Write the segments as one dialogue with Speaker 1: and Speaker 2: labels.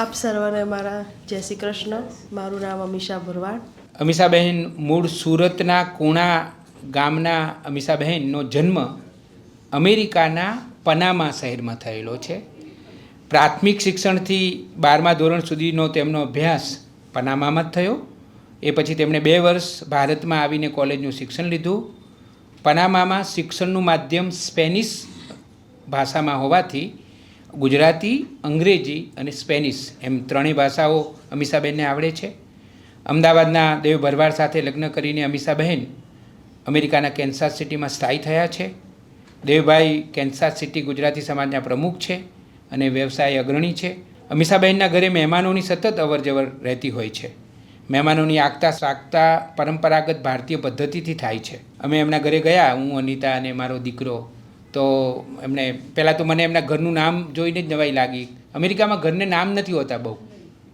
Speaker 1: આપ સર્વને મારા જય શ્રી કૃષ્ણ. મારું નામ અમીષા ભરવાડ.
Speaker 2: અમીષાબહેન મૂળ સુરતના કુણા ગામના અમીષાબહેનનો જન્મ અમેરિકાના પનામા શહેરમાં થયેલો છે. પ્રાથમિક શિક્ષણથી 12મા ધોરણ સુધીનો તેમનો અભ્યાસ પનામામાં જ થયો. એ પછી તેમણે 2 વર્ષ ભારતમાં આવીને કોલેજનું શિક્ષણ લીધું. પનામામાં શિક્ષણનું માધ્યમ સ્પેનિશ ભાષામાં હોવાથી ગુજરાતી, અંગ્રેજી અને સ્પેનિશ એમ 3 ભાષાઓ અમીષાબહેનને આવડે છે. અમદાવાદના દેવ ભરવાડ સાથે લગ્ન કરીને અમીષાબહેન અમેરિકાના કેન્સાસ સિટીમાં સ્થાયી થયા છે. દેવભાઈ કેન્સાસ સિટી ગુજરાતી સમાજના પ્રમુખ છે અને વ્યવસાય અગ્રણી છે. અમીષાબહેનના ઘરે મહેમાનોની સતત અવરજવર રહેતી હોય છે. મહેમાનોની આગતા સ્વાગતા પરંપરાગત ભારતીય પદ્ધતિથી થાય છે. અમે એમના ઘરે ગયા, હું, અનિતા અને મારો દીકરો. તો એમણે પહેલાં તો મને એમના ઘરનું નામ જોઈને જ નવાઈ લાગી. અમેરિકામાં ઘરને નામ નથી હોતા બહુ.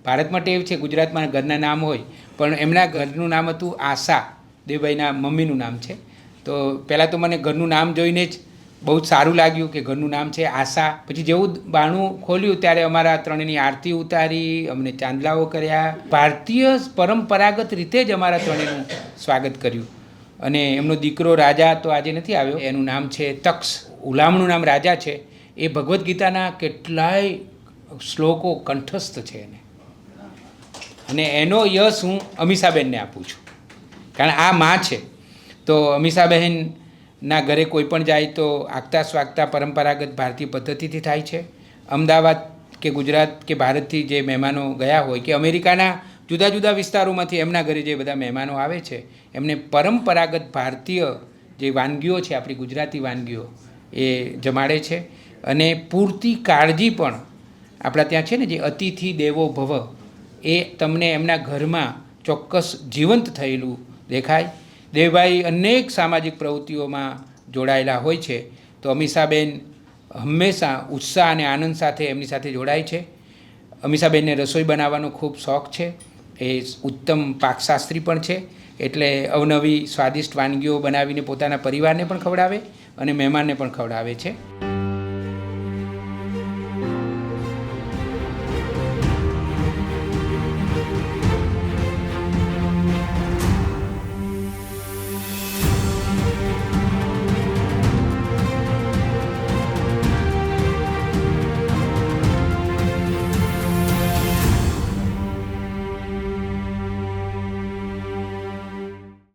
Speaker 2: ભારતમાં ટેવ છે, ગુજરાતમાં ઘરના નામ હોય, પણ એમના ઘરનું નામ હતું આશા. દેવભાઈના મમ્મીનું નામ છે. તો પહેલાં તો મને ઘરનું નામ જોઈને જ બહુ જ સારું લાગ્યું કે ઘરનું નામ છે આશા. પછી જેવું બારણું ખોલ્યું ત્યારે અમારા 3ની આરતી ઉતારી, અમને ચાંદલાઓ કર્યા. ભારતીય પરંપરાગત રીતે જ અમારા 3નું સ્વાગત કર્યું. અને એમનો દીકરો રાજા તો આજે નથી આવ્યો, એનું નામ છે તક્ષ. ઉલામણું નામ રાજા છે. એ ભગવદ્ ગીતાના કેટલાય શ્લોકો કંઠસ્થ છે એને, અને એનો યશ હું અમીષાબહેનને આપું છું, કારણ આ માં છે. તો અમીષાબહેનના ઘરે કોઈ પણ જાય તો આગતા સ્વાગતા પરંપરાગત ભારતીય પદ્ધતિથી થાય છે. અમદાવાદ કે ગુજરાત કે ભારતથી જે મહેમાનો ગયા હોય કે અમેરિકાના જુદા જુદા વિસ્તારોમાંથી એમના ઘરે જે બધા મહેમાનો આવે છે એમને પરંપરાગત ભારતીય જે વાનગીઓ છે, આપણી ગુજરાતી વાનગીઓ એ જમાડે છે. અને પૂરતી કાળજી પણ આપણા ત્યાં છે ને, જે અતિથિ દેવો ભવ, એ તમને એમના ઘરમાં ચોક્કસ જીવંત થયેલું દેખાય. દેવભાઈ અનેક સામાજિક પ્રવૃત્તિઓમાં જોડાયેલા હોય છે. તો અમીષાબેન હંમેશા ઉત્સાહ અને આનંદ સાથે એમની સાથે જોડાય છે. અમીષાબેનને રસોઈ બનાવવાનો ખૂબ શોખ છે. એ ઉત્તમ પાકશાસ્ત્રી પણ છે. એટલે અવનવી સ્વાદિષ્ટ વાનગીઓ બનાવીને પોતાના પરિવારને પણ ખવડાવે અને મહેમાનને પણ ખવડાવે છે.